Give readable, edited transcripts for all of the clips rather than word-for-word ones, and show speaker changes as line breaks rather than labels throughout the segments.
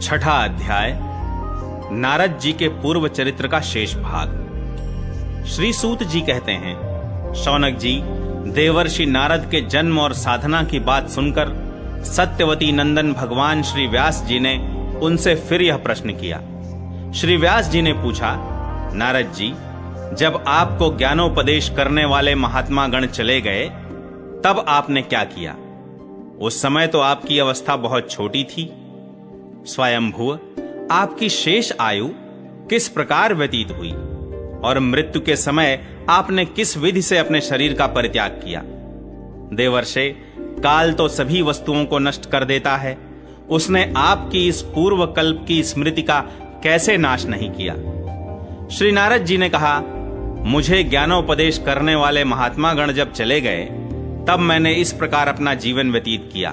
छठा अध्याय नारद जी के पूर्व चरित्र का शेष भाग। श्री सूत जी कहते हैं, शौनक जी, देवर्षि नारद के जन्म और साधना की बात सुनकर सत्यवती नंदन भगवान श्री व्यास जी ने उनसे फिर यह प्रश्न किया। श्री व्यास जी ने पूछा, नारद जी, जब आपको ज्ञानोपदेश करने वाले महात्मा गण चले गए तब आपने क्या किया? उस समय तो आपकी अवस्था बहुत छोटी थी। स्वयंभुव, आपकी शेष आयु किस प्रकार व्यतीत हुई और मृत्यु के समय आपने किस विधि से अपने शरीर का परित्याग किया? देवर्षे, काल तो सभी वस्तुओं को नष्ट कर देता है, उसने आपकी इस पूर्व कल्प की स्मृति का कैसे नाश नहीं किया? श्री नारद जी ने कहा, मुझे ज्ञानोपदेश करने वाले महात्मा गण जब चले गए तब मैंने इस प्रकार अपना जीवन व्यतीत किया।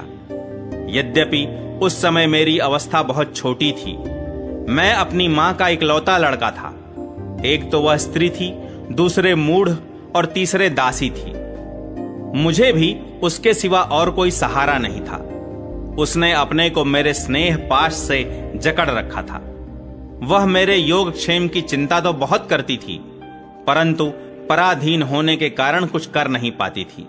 यद्यपि उस समय मेरी अवस्था बहुत छोटी थी, मैं अपनी मां का इकलौता लड़का था। एक तो वह स्त्री थी, दूसरे मूढ़ और तीसरे दासी थी। मुझे भी उसके सिवा और कोई सहारा नहीं था। उसने अपने को मेरे स्नेह पाश से जकड़ रखा था। वह मेरे योगक्षेम की चिंता तो बहुत करती थी, परंतु पराधीन होने के कारण कुछ कर नहीं पाती थी।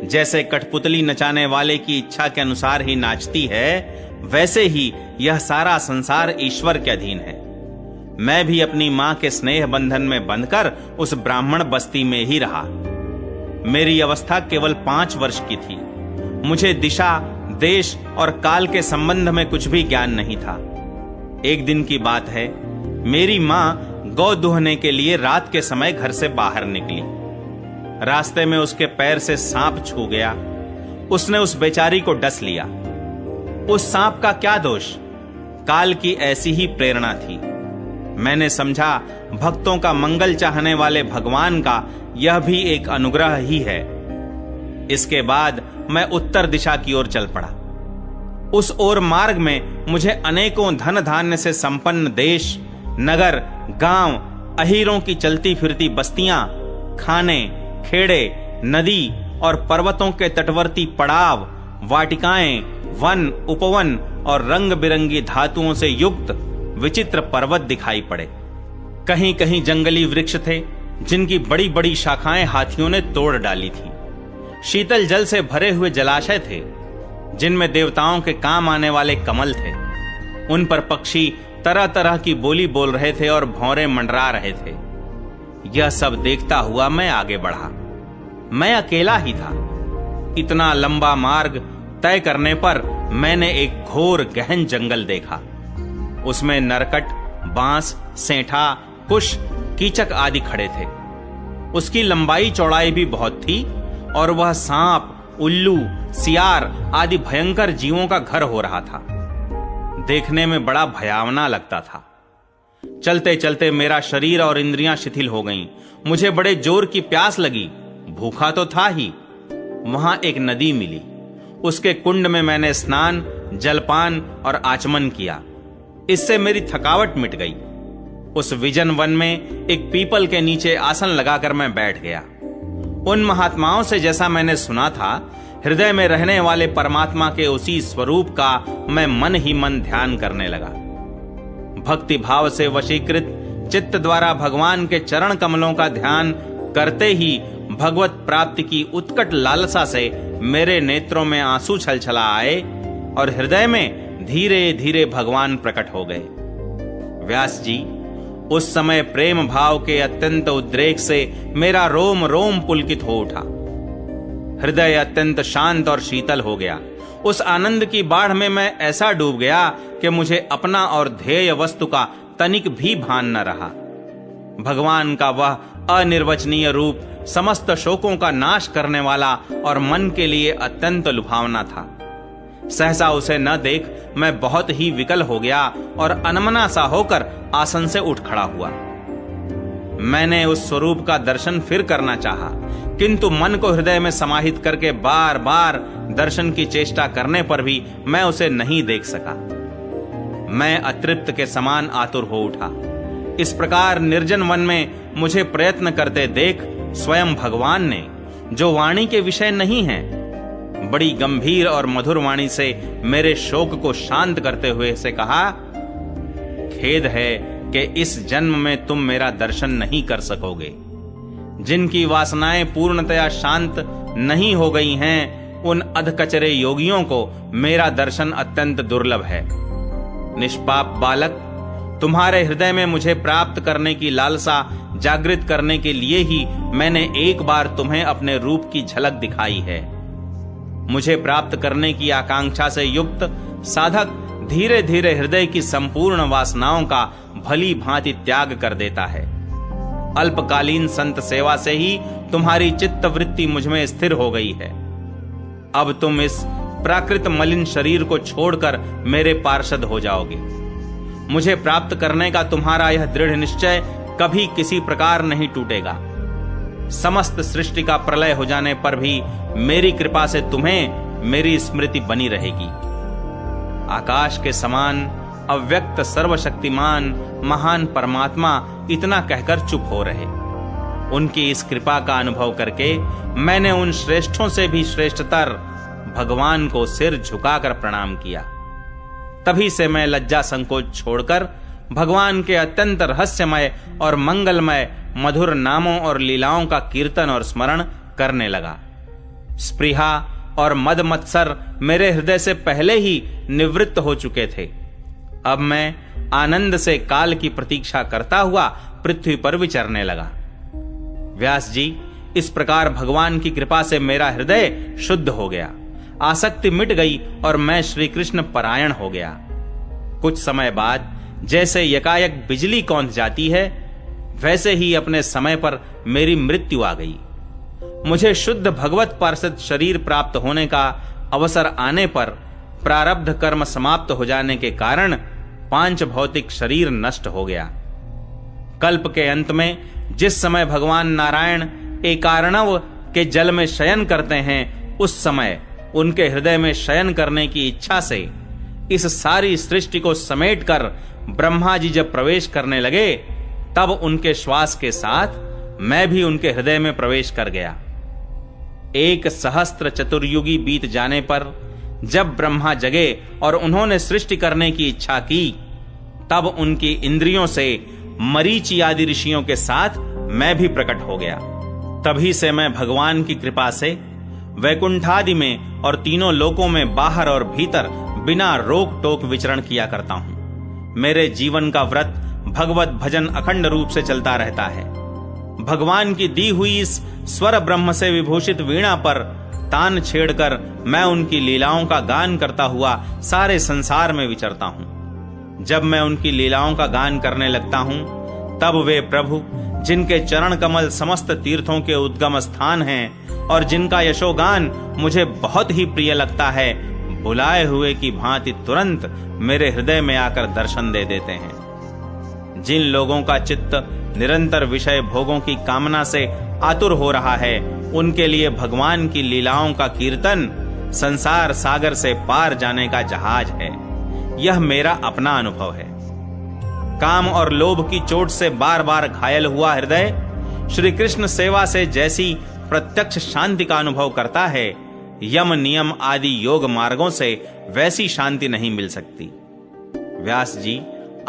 जैसे कठपुतली नचाने वाले की इच्छा के अनुसार ही नाचती है, वैसे ही यह सारा संसार ईश्वर के अधीन है। मैं भी अपनी मां के स्नेह बंधन में बंधकर उस ब्राह्मण बस्ती में ही रहा। मेरी अवस्था केवल 5 वर्ष की थी। मुझे दिशा, देश और काल के संबंध में कुछ भी ज्ञान नहीं था। एक दिन की बात है, मेरी मां गौ दुहने के लिए रात के समय घर से बाहर निकली। रास्ते में उसके पैर से सांप छू गया। उसने उस बेचारी को डस लिया। उस सांप का क्या दोष? काल की ऐसी ही प्रेरणा थी। मैंने समझा भक्तों का मंगल चाहने वाले भगवान का यह भी एक अनुग्रह ही है। इसके बाद मैं उत्तर दिशा की ओर चल पड़ा। उस ओर मार्ग में मुझे अनेकों धन धान्य से संपन्न देश, नगर, गांव, अहीरों की चलती फिरती बस्तियां, खाने, खेड़े, नदी और पर्वतों के तटवर्ती पड़ाव, वाटिकाएं, वन, उपवन और रंग बिरंगी धातुओं से युक्त विचित्र पर्वत दिखाई पड़े। कहीं कहीं जंगली वृक्ष थे जिनकी बड़ी बड़ी शाखाएं हाथियों ने तोड़ डाली थी। शीतल जल से भरे हुए जलाशय थे जिनमें देवताओं के काम आने वाले कमल थे। उन पर पक्षी तरह तरह की बोली बोल रहे थे और भौरे मंडरा रहे थे। यह सब देखता हुआ मैं आगे बढ़ा। मैं अकेला ही था। इतना लंबा मार्ग तय करने पर मैंने एक घोर गहन जंगल देखा। उसमें नरकट, बांस, सेंठा, कुश, कीचक आदि खड़े थे। उसकी लंबाई चौड़ाई भी बहुत थी और वह सांप, उल्लू, सियार आदि भयंकर जीवों का घर हो रहा था। देखने में बड़ा भयावना लगता था। चलते चलते मेरा शरीर और इंद्रियां शिथिल हो गईं। मुझे बड़े जोर की प्यास लगी। भूखा तो था ही। वहां एक नदी मिली। उसके कुंड में मैंने स्नान, जलपान और आचमन किया। इससे मेरी थकावट मिट गई। उस विजन वन में एक पीपल के नीचे आसन लगाकर मैं बैठ गया। उन महात्माओं से जैसा मैंने सुना था, हृदय में रहने वाले परमात्मा के उसी स्वरूप का मैं मन ही मन ध्यान करने लगा। भक्ति भाव से वशीकृत चित्त द्वारा भगवान के चरण कमलों का ध्यान करते ही भगवत प्राप्ति की उत्कट लालसा से मेरे नेत्रों में आंसू छलछला आए और हृदय में धीरे धीरे भगवान प्रकट हो गए। व्यास जी, उस समय प्रेम भाव के अत्यंत उद्रेक से मेरा रोम रोम पुलकित हो उठा। हृदय अत्यंत शांत और शीतल हो गया। उस आनंद की बाढ़ में मैं ऐसा डूब गया कि मुझे अपना और ध्येय वस्तु का तनिक भी भान न रहा। भगवान का वह अनिर्वचनीय रूप समस्त शोकों का नाश करने वाला और मन के लिए अत्यंत लुभावना था। सहसा उसे न देख मैं बहुत ही विकल हो गया और अनमना सा होकर आसन से उठ खड़ा हुआ। मैंने उस स्वरूप का दर्शन फिर करना चाहा, किंतु मन को हृदय में समाहित करके बार बार दर्शन की चेष्टा करने पर भी मैं उसे नहीं देख सका। मैं अतृप्त के समान आतुर हो उठा। इस प्रकार निर्जन वन में मुझे प्रयत्न करते देख स्वयं भगवान ने, जो वाणी के विषय नहीं है, बड़ी गंभीर और मधुर वाणी से मेरे शोक को शांत करते हुए से कहा, खेद है कि इस जन्म में तुम मेरा दर्शन नहीं कर सकोगे। जिनकी वासनाएं पूर्णतया शांत नहीं हो गई हैं, उन अधकचरे योगियों को मेरा दर्शन अत्यंत दुर्लभ है। निष्पाप बालक, तुम्हारे हृदय में मुझे प्राप्त करने की लालसा जागृत करने के लिए ही मैंने एक बार तुम्हें अपने रूप की झलक दिखाई है। मुझे प्राप्त करने की आकांक्षा से युक्त साधक धीरे धीरे हृदय की संपूर्ण वासनाओं का भली भांति त्याग कर देता है। अल्पकालीन संत सेवा से ही तुम्हारी चित्त वृत्ति मुझमें स्थिर हो गई है। अब तुम इस प्राकृत मलिन शरीर को छोड़कर मेरे पार्षद हो जाओगे। मुझे प्राप्त करने का तुम्हारा यह दृढ़ निश्चय कभी किसी प्रकार नहीं टूटेगा। समस्त सृष्टि का प्रलय हो जाने पर भी मेरी कृपा से तुम्हें मेरी स्मृति बनी रहेगी। आकाश के समान अव्यक्त सर्वशक्तिमान महान परमात्मा इतना कहकर चुप हो रहे। उनकी इस कृपा का अनुभव करके मैंने उन श्रेष्ठों से भी श्रेष्ठतर भगवान को सिर झुकाकर प्रणाम किया। तभी से मैं लज्जा संकोच छोड़कर भगवान के अत्यंत रहस्यमय और मंगलमय मधुर नामों और लीलाओं का कीर्तन और स्मरण करने लगा। स्पृहा और मद मत्सर मेरे हृदय से पहले ही निवृत्त हो चुके थे। अब मैं आनंद से काल की प्रतीक्षा करता हुआ पृथ्वी पर विचरने लगा। व्यास जी, इस प्रकार भगवान की कृपा से मेरा हृदय शुद्ध हो गया, आसक्ति मिट गई और मैं श्री कृष्ण परायण हो गया। कुछ समय बाद जैसे यकायक बिजली कौंध जाती है, वैसे ही अपने समय पर मेरी मृत्यु आ गई। मुझे शुद्ध भगवत पार्षद शरीर प्राप्त होने का अवसर आने पर प्रारब्ध कर्म समाप्त हो जाने के कारण पांच भौतिक शरीर नष्ट हो गया। कल्प के अंत में जिस समय भगवान नारायण एकार्णव के जल में शयन करते हैं, उस समय उनके हृदय में शयन करने की इच्छा से इस सारी सृष्टि को समेटकर ब्रह्मा जी जब प्रवेश करने लगे, तब उनके श्वास के साथ मैं भी उनके हृदय में प्रवेश कर गया। 1 सहस्त्र चतुर्युगी बीत जाने पर जब ब्रह्मा जगे और उन्होंने सृष्टि करने की इच्छा की, तब उनकी इंद्रियों से मरीचि आदि ऋषियों के साथ मैं भी प्रकट हो गया। तभी से मैं भगवान की कृपा से वैकुंठादि में और तीनों लोकों में बाहर और भीतर बिना रोक टोक विचरण किया करता हूं। मेरे जीवन का व्रत भगवत भजन अखंड रूप से चलता रहता है। भगवान की दी हुई इस स्वर ब्रह्म से विभूषित वीणा पर तान छेड़कर मैं उनकी लीलाओं का गान करता हुआ सारे संसार में विचरता हूं। जब मैं उनकी लीलाओं का गान करने लगता हूं, तब वे प्रभु जिनके चरण कमल समस्त तीर्थों के उद्गम स्थान हैं और जिनका यशोगान मुझे बहुत ही प्रिय लगता है, बुलाए हुए की भांति तुरंत मेरे हृदय में आकर दर्शन दे देते हैं। जिन लोगों का चित्त निरंतर विषय भोगों की कामना से आतुर हो रहा है, उनके लिए भगवान की लीलाओं का कीर्तन संसार सागर से पार जाने का जहाज है। यह मेरा अपना अनुभव है। काम और लोभ की चोट से बार बार घायल हुआ हृदय श्री कृष्ण सेवा से जैसी प्रत्यक्ष शांति का अनुभव करता है, यम नियम आदि योग मार्गों से वैसी शांति नहीं मिल सकती। व्यास जी,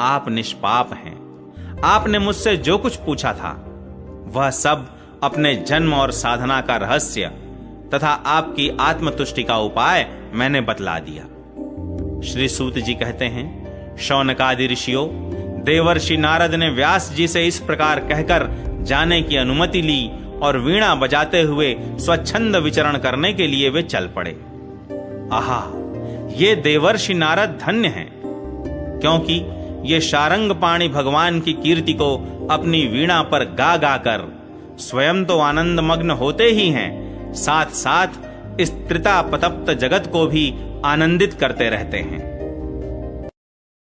आप निष्पाप हैं। आपने मुझसे जो कुछ पूछा था, वह सब अपने जन्म और साधना का रहस्य तथा आपकी आत्मतुष्टि का उपाय मैंने बतला दिया। श्री सूत जी कहते हैं, शौनकादि ऋषियों, देवर्षि नारद ने व्यास जी से इस प्रकार कहकर जाने की अनुमति ली और वीणा बजाते हुए स्वच्छंद विचरण करने के लिए वे चल पड़े। आहा, ये देवर्षि नारद धन्य हैं, क्योंकि ये शारंग पाणी भगवान की कीर्ति को अपनी वीणा पर गा गा कर स्वयं तो आनंद मग्न होते ही हैं, साथ साथ इस त्रितापतप्त जगत को भी आनंदित करते रहते हैं।